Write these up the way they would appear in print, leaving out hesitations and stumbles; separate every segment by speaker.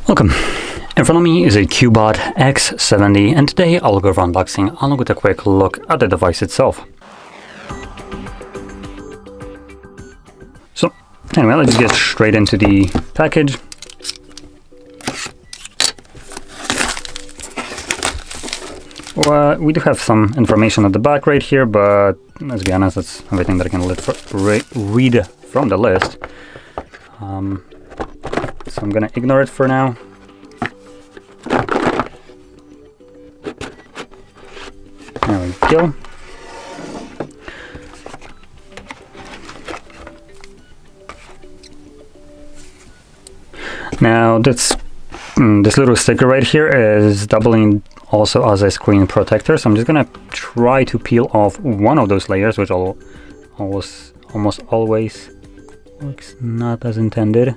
Speaker 1: Welcome. In front of me is a CUBOT X70, and today I'll go over unboxing along with a quick look at the device itself. So anyway, let's get straight into the package. Well, we do have some information at the back right here, but let's be honest, that's everything that I can read from the list. So I'm gonna ignore it for now. There we go. Now this little sticker right here is doubling also as a screen protector, so I'm just gonna try to peel off one of those layers, which almost always works not as intended.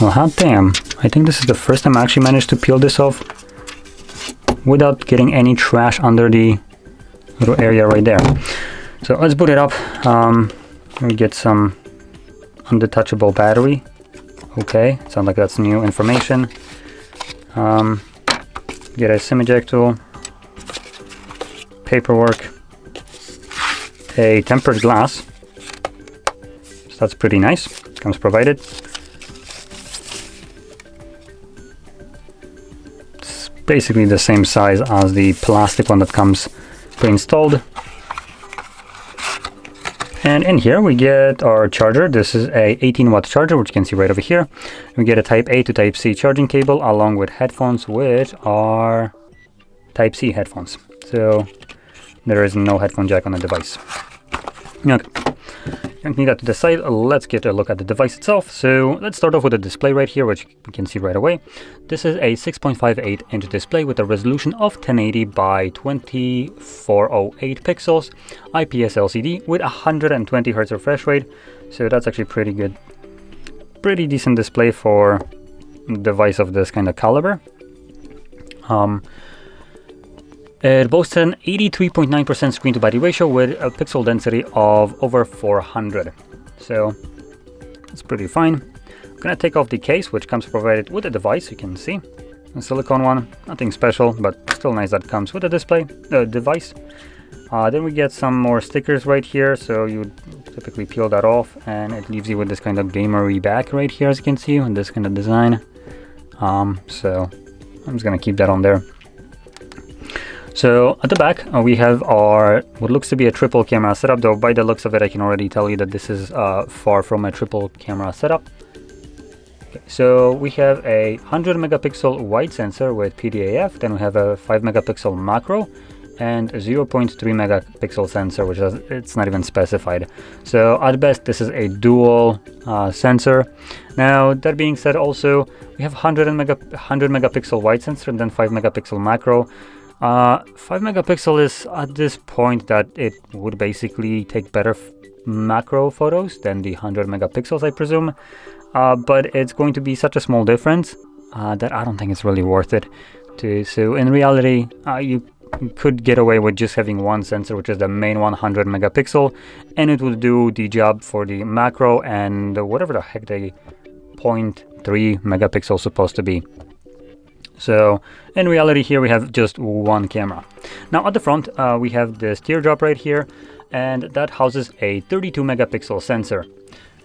Speaker 1: Well, hot damn. I think this is the first time I actually managed to peel this off without getting any trash under the little area right there. So let's boot it up. We get some undetachable battery. Okay, sounds like that's new information. Get a SIM eject tool, paperwork, a tempered glass. So that's pretty nice. Comes provided. It's basically the same size as the plastic one that comes pre-installed. And in here we get our charger. This is a 18-watt charger, which you can see right over here. We get a Type A to Type C charging cable along with headphones, which are Type C headphones. So there is no headphone jack on the device. Okay. Don't need that to the side. Let's get a look at the device itself. So let's start off with the display right here, which you can see right away. This is a 6.58-inch display with a resolution of 1080 by 2408 pixels, IPS LCD with 120 Hz refresh rate. So that's actually pretty good. Pretty decent display for a device of this kind of caliber. It boasts an 83.9% screen to body ratio with a pixel density of over 400. So that's pretty fine. I'm gonna take off the case, which comes provided with the device. You can see a silicone one, nothing special, but still nice that comes with the device. Then we get some more stickers right here. So you typically peel that off, and it leaves you with this kind of gamery back right here, as you can see, in this kind of design. So I'm just gonna keep that on there. So at the back we have our what looks to be a triple camera setup, though by the looks of it I can already tell you that this is far from a triple camera setup. Okay, so we have a 100 megapixel wide sensor with PDAF, then we have a 5 megapixel macro and a 0.3 megapixel sensor, which is, it's not even specified. So at best this is a dual sensor. Now that being said, also we have 100 megapixel wide sensor and then 5 megapixel macro. 5 megapixel is at this point that it would basically take better macro photos than the 100 megapixels, I presume. But it's going to be such a small difference that I don't think it's really worth it. So in reality, you could get away with just having one sensor, which is the main 100 megapixel, and it will do the job for the macro and whatever the heck the 0.3 megapixel supposed to be. So in reality here we have just one camera. Now at the front we have this teardrop right here, and that houses a 32 megapixel sensor.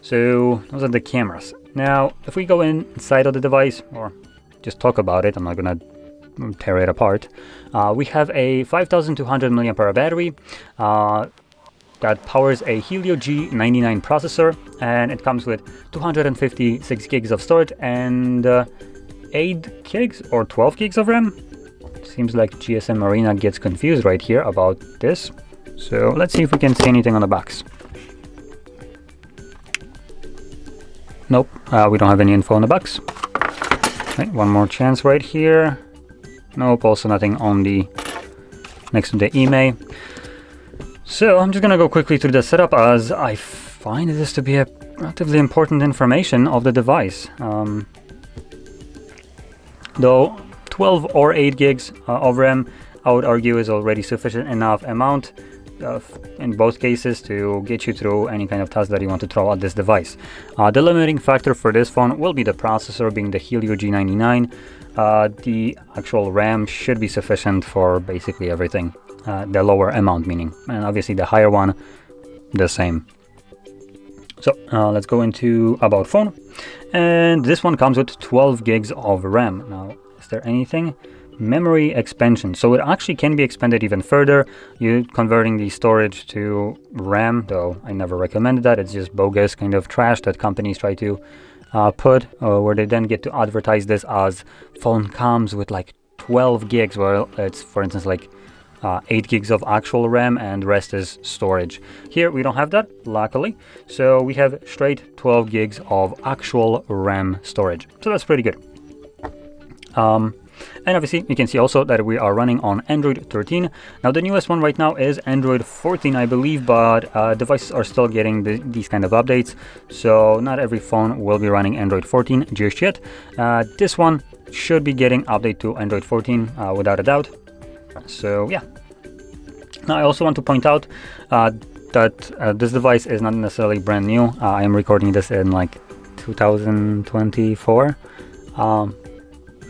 Speaker 1: So those are the cameras. Now if we go inside of the device, or just talk about it, I'm not gonna tear it apart. We have a 5200 milliampere battery that powers a Helio G99 processor, and it comes with 256 gigs of storage and 8 gigs or 12 gigs of RAM. Seems like GSM Arena gets confused right here about this. So let's see if we can see anything on the box. Nope, we don't have any info on the box. Right, one more chance right here. Nope, also nothing on the next to the email. So I'm just gonna go quickly through the setup, as I find this to be a relatively important information of the device. Though 12 or 8 gigs of RAM, I would argue, is already sufficient enough amount in both cases to get you through any kind of task that you want to throw at this device. The limiting factor for this phone will be the processor, being the Helio G99. The actual RAM should be sufficient for basically everything. The lower amount meaning, and obviously the higher one, the same. So let's go into about phone, and this one comes with 12 gigs of RAM. Now, is there anything? Memory expansion, so it actually can be expanded even further. You converting the storage to RAM, though I never recommended that. It's just bogus kind of trash that companies try to put, where they then get to advertise this as phone comes with like 12 gigs. Well, it's for instance like 8 gigs of actual RAM and rest is storage. Here we don't have that, luckily, so we have straight 12 gigs of actual RAM storage, so that's pretty good. And obviously you can see also that we are running on Android 13. Now the newest one right now is Android 14, I believe, but devices are still getting these kind of updates, so not every phone will be running Android 14 just yet. This one should be getting update to Android 14 without a doubt. So yeah. Now I also want to point out that this device is not necessarily brand new. I am recording this in like 2024.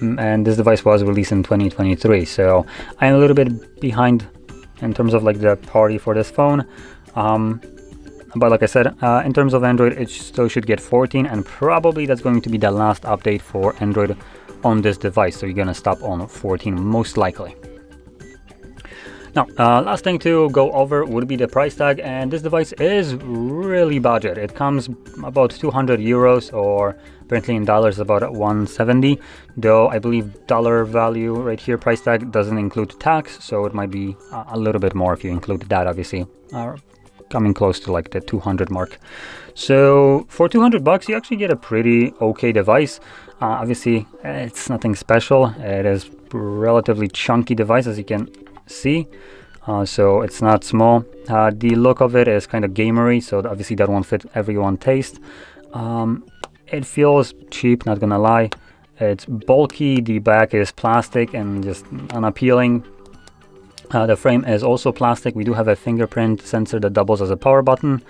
Speaker 1: And this device was released in 2023, so I'm a little bit behind in terms of like the party for this phone. But like I said, in terms of Android, it still should get 14, and probably that's going to be the last update for Android on this device, so you're gonna stop on 14 most likely. Now, last thing to go over would be the price tag, and this device is really budget. It comes about 200 euros, or apparently in dollars about 170, though I believe dollar value right here, price tag, doesn't include tax, so it might be a little bit more if you include that, obviously, coming close to like the 200 mark. So for 200 bucks, you actually get a pretty okay device. Obviously, it's nothing special. It is relatively chunky device, as you can see, so it's not small. The look of it is kind of gamery, so obviously that won't fit everyone's taste. It feels cheap, not gonna lie. It's bulky, the back is plastic and just unappealing. The frame is also plastic. We do have a fingerprint sensor that doubles as a power button,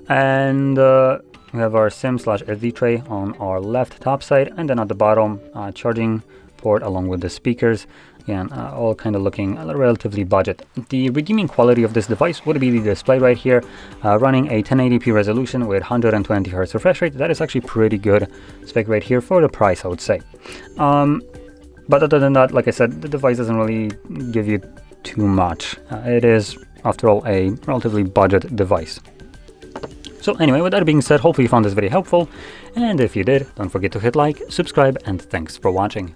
Speaker 1: and we have our SIM/SD tray on our left top side, and then at the bottom, charging port along with the speakers. Again, all kind of looking relatively budget. The redeeming quality of this device would be the display right here, running a 1080p resolution with 120 Hz refresh rate. That is actually pretty good spec right here for the price, I would say. But other than that, like I said, the device doesn't really give you too much. It is, after all, a relatively budget device. So anyway, with that being said, hopefully you found this video helpful, and if you did, don't forget to hit like, subscribe, and thanks for watching.